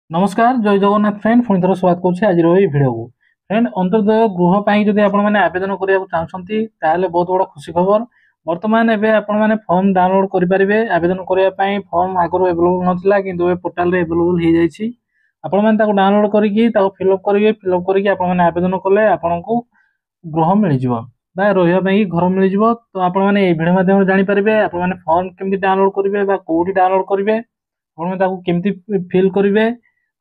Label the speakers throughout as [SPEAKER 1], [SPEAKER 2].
[SPEAKER 1] नमस्कार जय जगन्नाथ फ्रेंड पुणी थर स्वागत करुच्छे आज भिडियो को फ्रेंड अंत्योदय गृह जदि आपण मैंने आवेदन करा चाहते बहुत बड़ खुशी खबर बर्तमान एवं आपण मैंने फॉर्म डाउनलोड करेंगे आवेदन करने फॉर्म आगुरी एवेलेबल नाला कि पोर्टाल एवेलेबल हो जाए आपण मैंने डाउनलोड करके फिलअप करेंगे फिलअप करके आवेदन कले आपण को गृह मिल जाए रही घर मिल जाए तो आपण मैंने भिडियो माध्यम जानीपारे आपण मैंने फॉर्म केमती डाउनलोड करेंगे कौटी डाउनलोड करेंगे केमती फिल करेंगे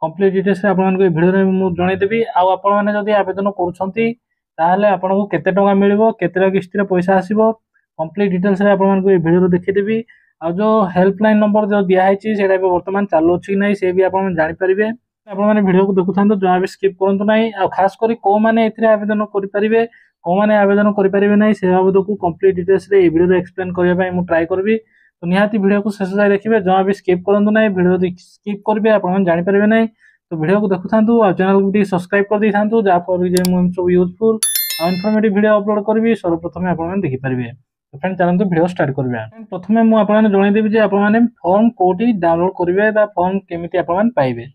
[SPEAKER 1] कंप्लीट डिटेल्स आपको भिडियो मुझे जनईदेवी आपण मैंने जब आवेदन करूँ केते टंका मिलिबो केते किस्ती पैसा आसीबो कंप्लीट डिटेल्स भिडियो देखीदेवी आ जो हेल्पलाइन नंबर जो दिखाई से बर्तमान चालू अच्छी ना से भी आप जानीपारे आपने भिडियो को देखुं जहाँ भी स्किप करूँ ना आ खास कर कौ मैंने आवेदन करेंगे कौ मैंने आवेदन करेंगे ना से बाबद को कंप्लीट डिटेल्स भिडियो एक्सप्लेन करने मुझे ट्राए करी तो निहाती भिडियो को शेष जाए देखिए जहाँ भी स्किप करूँ ना भिडियो स्किप करेंगे आपने जानीपारे ना तो भिडियो को देखु था चैनल को सब्सक्राइब कर दी था जहाँफल सब यूजफुल और इनफॉर्मेटिव भिडियो अपलोड करी सर्वप्रथम आप देखिपारे तो फ्रेंड चलते भिडियो स्टार्ट करवा प्रथम मुझे जनईदेवी आपने फॉर्म कौटी डाउनलोड करेंगे फॉर्म केमी पाइबे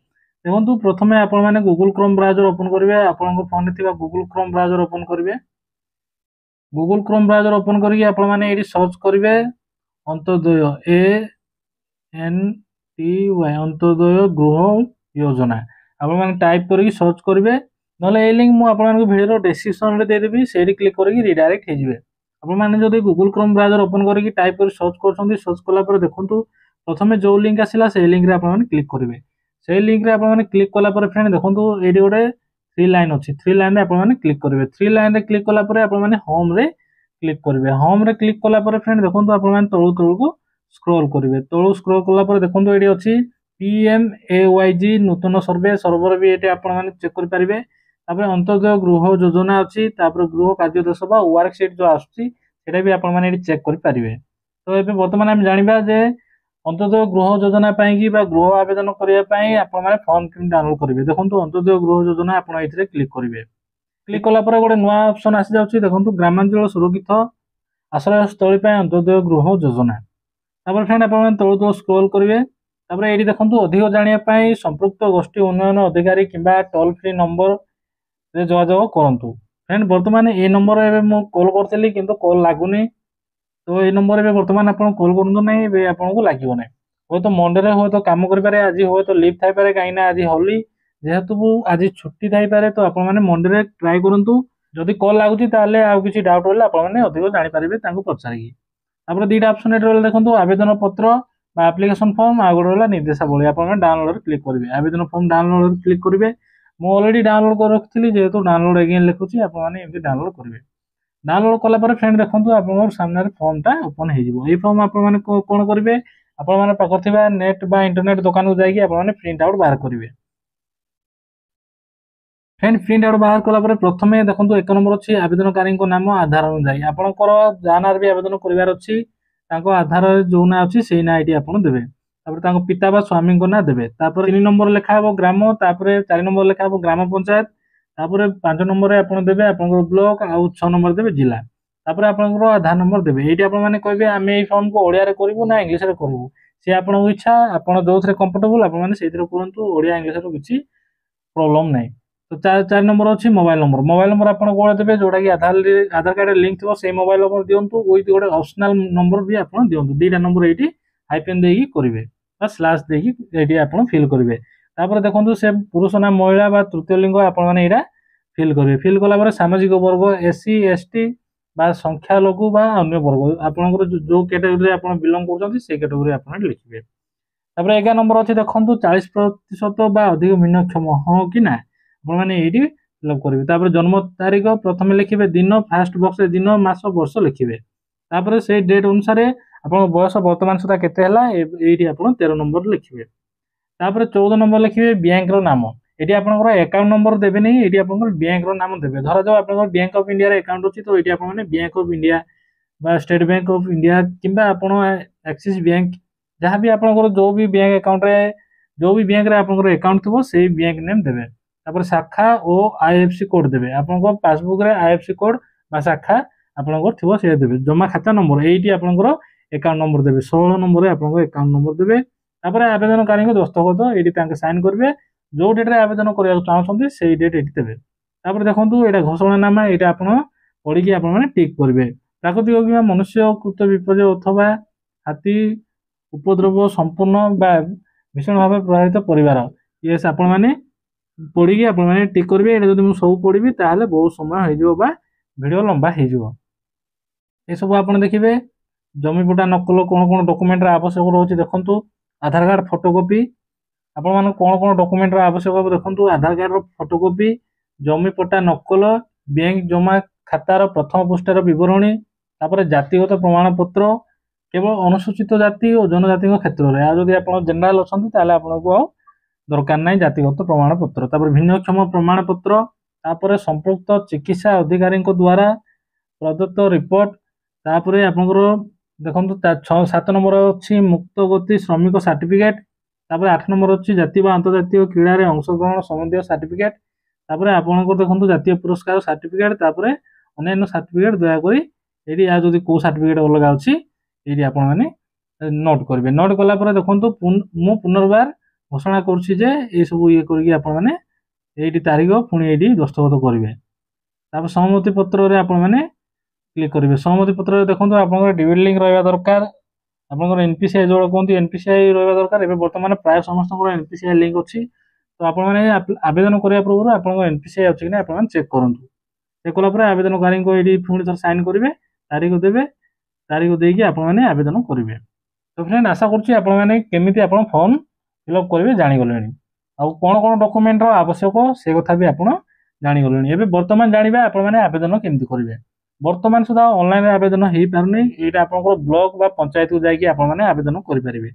[SPEAKER 1] देखो प्रथम आपने गूगल क्रोम ब्राउजर ओपन करेंगे आपन फोन में गूगल क्रोम ब्राउजर ओपन करेंगे गूगल क्रोम ब्राउजर ओपन करके सर्च करेंगे अंत्योदय ANTY अंत्योदय गृह योजना आप टाइप करके सर्च करेंगे ना ये लिंक मुझे भिडियो डिस्क्रिप्शन में देदेवी से क्लिक करके रिडायरेक्ट हो आपने जब गूगल क्रोम ब्राउजर ओपन करके टाइप कर सर्च कर सर्च कलापर देखो प्रथम जो लिंक आसला से लिंक आप क्लिक करेंगे से लिंक रे आप क्लिक कलापर फ्रेंड देखो ये गोटे थ्री लाइन अच्छी थ्री लाइन आप क्लिक करेंगे थ्री लाइन रे क्लिक कलापर आप होम रे क्लिक करेंगे होम रे क्लिक कलापर फ्रेंड देखो आप तलू तलू को स्क्रॉल करेंगे तलू स्क्रॉल कलापर देखो ये अच्छी PMAYG नूतन सर्वे सर्वर भी ये आप चेक करेंगे अंत्योदय गृह योजना अच्छी गृह कार्यदेश वर्कसीट जो आसा भी आप चेक करेंगे तो ये बर्तमान आम जाना जे अंत्योदय गृह योजना कि गृह आवेदन करने आपने फॉर्म केम डाउनलोड करेंगे देखो अंत्योदय गृह योजना आप क्लिक करेंगे क्लिक कलापर गोटे नुआ ऑप्शन आसी जाऊँगी देखो ग्रामांचल सुरक्षित आश्रय स्थली अंत्योदय गृह योजना फ्रेंड आप तलू तलू स्क्रॉल करेंगे ये देखो अधिक जानापी संपृक्त गोष्ठी उन्नयन अधिकारी कि टोल फ्री नंबर रे जोगाजोग करूँ फ्रेंड बर्तमान ये नंबर एवं कॉल करी कि कॉल लगुनि तो ये नंबर में बर्तमान आप कॉल करूँ ना आपको लगे ना हे तो मंडे हे तो कम करें आज हे तो लिव थाईपे कहीं आज होली जेहेतु आज छुट्टी थाईपे तो आपने मंडे ट्राए करूँ जदि कॉल लगुच किसी डाउट रहा आपने अधिक जानीपारे पचारिकी दुईटा ऑप्शन ये देखो आवेदन पत्र एप्लिकेशन फॉर्म आ गोटे निर्देशावली आप डाउनलोड क्लिक करेंगे आवेदन फॉर्म डाउनलोड क्लिक करेंगे मुझे ऑलरेडी डाउनलोड कर रखी जेहेतु डाउनलोड अगेन लिखुची आपने डाउनलोड करेंगे डाउनलोड कलापर फ्रेंड देखो आप सामने फॉर्मटा ओपन हो फॉर्म आपने कौन करेंगे आपने पाखे नेट बा इंटरनेट दुकान को जाकि आपने प्रिंट आउट बाहर करेंगे फ्रेंड प्रिंट आउट बाहर कलापर प्रथम देखो एक नंबर अच्छी आवेदनकारी नाम आधार अनुजाई आपंकर जहाँ ना भी आवेदन करार अच्छी आधार जो ना अच्छी से ना ये आप देवे पिता बा स्वामी ना देवे तीन नंबर लिखा ग्राम चार नंबर लिखा ग्राम पंचायत पांच नंबर आप देवे आप ब्लॉक आउ 6 नंबर देवे जिला आप आधार नंबर देवे ये आपने कहे आम ये फॉर्म को ओडिया करूँ ना इंग्लीश करूँ सी आपको इच्छा आप जो थे कंफर्टेबल आपने करूँ ओडिया इंग्लीश किसी प्रॉब्लम नहीं तो चार नंबर अच्छी मोबाइल नंबर आप कौन देवे जोटा कि आधार कार्ड लिंक थो से मोबाइल नंबर दिंतु विथ गोटे ऑप्शनल नंबर भी आप दिंतु दुईटा नंबर ये हाइपेन देकी करेंगे स्लैश देकी आप फिल करेंगे देखो से पुरुष ना महिला तृतीय लिंग आपने फिल करेंगे फिल कलापर सामाजिक वर्ग SC ST संख्यालघु अन्य वर्ग आपंकर जो कैटेगरी आप बिलंग कर कैटेगरी आप लिखिए 11 नंबर अच्छे देखो 40% अधिक भिन्नक्षम हाँ कि ना आपने ये फिलअप करेंगे जन्म तारीख प्रथम लिखिए दिन फास्ट बॉक्स दिन मास वर्ष लिखिए से डेट अनुसार आप बयस बर्तमान सुधा केते ये आप 13 नंबर लिखिए 14 नंबर लिखिए बैंक नाम ये आप अकाउंट नंबर देवे नहीं ये आप बैंक नाम देवे धरा जाओ आप बैंक ऑफ इंडिया अकाउंट अच्छी तो ये आपने bank of India state bank of India कि एक्सिस बैंक जहाँ भी आप जो भी बैंक अकाउंट जो भी बैंक अकाउंट थो से बैंक नेम देवे शाखा और IFSC कोड देवे आप पासबुक IFSC कोड शाखा आपंकर थो से देवे जमा खाता नंबर ये आपंकर अकाउंट नंबर देवे 16 नंबर आप अकाउंट नंबर देवे आवेदनकारी दस्तखत ये साइन करेंगे जो डेट्रे आवेदन करने चाहते से डेट ये देवे। तापर देखो यहाँ घोषणानामा यहाँ आप पढ़ी आपने टिक करेंगे। प्राकृतिक कि मनुष्यकृत विपर्य अथवा हाथी उपद्रव संपूर्ण भीषण भाव प्रभावित परिवार येस आपण मैंने पढ़ी आपने टिक करेंगे। ये जब मुझे सब पढ़ी ताहले बहुत समय हो वीडियो लंबा हो सब आप देखिए। जमीपटा नकल कौन कौन डॉक्यूमेंट आवश्यक रोचे देखूँ। आधार कार्ड फोटोकॉपी आपण मान कौन कौन डॉक्यूमेंट आवश्यक देखूँ। आधार कार्ड फोटोकॉपी जमीपटा नकल बैंक जमा खातार प्रथम पृष्ठार विवरणी तापर जातिगत प्रमाणपत्र केवल अनुसूचित जाति और जनजाति क्षेत्र में। आदि आप जेनराल अच्छा आपको दरकार ना जातिगत प्रमाणपत्र तापर भिन्नक्षम प्रमाणपत्र तापर संपृक्त चिकित्सा अधिकारी द्वारा प्रदत्त रिपोर्ट तापर आपंकर देखो 7 नंबर अच्छी मुक्त गति श्रमिक सर्टिफिकेट तापर 8 नंबर अच्छी जातीय अंतर्जातीय क्रीड़ा अंशग्रहण संबंधी सर्टिफिकेट तापर आपंकर देखो जातीय पुरस्कार सर्टिफिकेट तापर अन्य सर्टिफिकेट दयाकोरी ये जब कौ सर्टिफिकेट अलग अच्छी ये आप नोट करेंगे। नोट कलापर देखो मु पुनर्बार घोषणा करुँचे सब ये करके तारीख पुणी ये दस्तखत करेंगे। तापर सहमति पत्र आपने क्लिक करेंगे। सहमति पत्र देखो आप डिविड लिंक रहा दरकार आपंकर एनपीसीआई जो कहते एनपीसीआई रहा दरकार। एवं बर्तमान प्राय समस्त एनपीसीआई लिंक अच्छी तो आपने आवेदन करने पूर्व आप एनपीसीआई अच्छी कि आप चेक करूँ। चेक कलापर आवेदनकारी को ये पुणी थर साइन करेंगे तारीख देवे तारीख देकी आपने आवेदन करेंगे। तो फ्रेंड आशा करुँची आप फॉर्म फिलअप करेंगे जानीगले आउ कौन कौन डॉक्यूमेंट आवश्यक से कथा भी आप जानीगले। एवं बर्तमान जानवा आपने आवेदन केमती करेंगे। बर्तमान सुधा ऑनलाइन आवेदन हो पारनी यहाँ आप ब्लॉक बा पंचायत को जाकि आपने आवेदन करेंगे।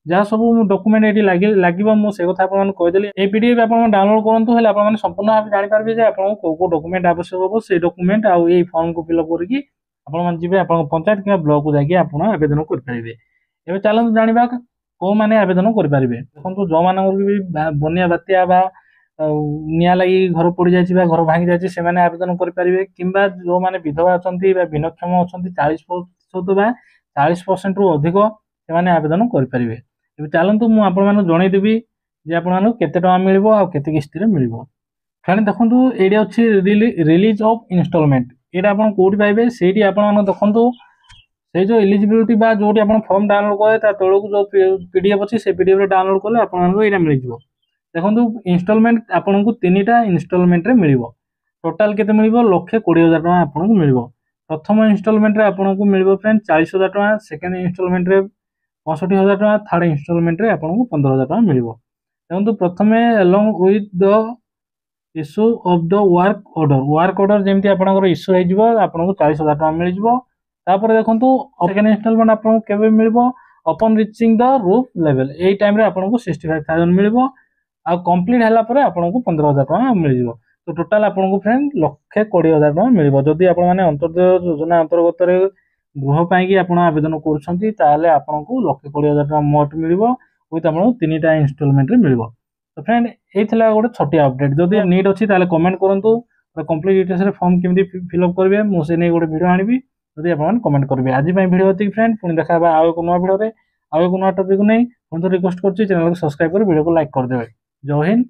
[SPEAKER 1] जहाँ सब डॉक्यूमेंट ये लगे मुझे कथा आपदेली ये पीडीएफ आप डाउनलोड करूँ हेल्ले आप संपूर्ण भाव जानीपारे आपको कौ डॉक्यूमेंट आवश्यक हम से डॉक्यूमेंट आउ ये फॉर्म को फिलअप करके आपे आप पंचायत कि ब्लॉक को जाकि आप आवेदन करेंगे। एवं चलते जाना कौ मैंने आवेदन करेंगे। देखो जो मान भी बनिया बात्या बा निया लगी घर पड़ जाए घर भांगी जाए से आवेदन करेंगे कि जो मैंने विधवा अच्छा भिन्नक्षम अच्छा 40% 40% रु अधिक से आवेदन करेंगे। चलतु मुझे जनईदेवी आपको केते टଙ୍କା मिल आते किस्ती मिल। फ्रेंड देखो ये अच्छी रिलीज ऑफ इंस्टॉलमेंट ये आप कौटी पाइबे से देखो से जो एलिजिबिलिटी बा जो आप फॉर्म डाउनलोड करें तौक जो पीडीएफ अच्छी से पीडीएफ डाउनलोड कले आपको यहाँ मिल जाए। देखो इंस्टॉलमेंट आपको 3टा इंस्टॉलमेंट रे मिल टोटाल केते मिल 1,20,000 टଙ୍କା आपको मिल। प्रथम इंस्टॉलमेंट रे आपको मिल फ्रेंड 40,000 टଙ୍କା सेकेंड इंस्टॉलमेंट रे 65,000 टଙ୍କା थर्ड इंस्टॉलमेंट रे आपको 15,000 टଙ୍କା मिल। देखो प्रथम along with the issue of the work order जमी आपंकर इश्यू हो 40,000 टଙ୍କା मिल। तापर देखो सेकेंड इंस्टॉलमेंट आपको केबे मिल अपन रिचिंग द रूफ लेवल यही टाइम रे आपको 65,000 मिल आ कंप्लीट है आपको 15,000 टଙ୍କା मिल। तो टोटाल आपको फ्रेंड 1,20,000 टଙ୍କା मिल। जदि आप अंत्योदय योजना अंतर्गत गृह पाई आप आवेदन करें आपको 1,20,000 टଙ୍କା मोट मिल विथ आपको 3टा इंस्टॉलमेंट रे मिल। तो फ्रेंड ये गोटे छोटी अपडेट जदि नीड अच्छी कमेंट करूँ कंप्लीट डिटेल्स फॉर्म केमती फिलअप करेंगे मुझे नहीं गोटे वीडियो आनी जदि आप कमेंट करेंगे। आज वीडियो ये फ्रेंड पुणी देखा आउ एक नुआ वीडियो आउ एक नुआ टॉपिक नहीं पुणी तो रिक्वेस्ट कर चैनल को सब्सक्राइब कर वीडियो को लाइक करदे। जय हिंद।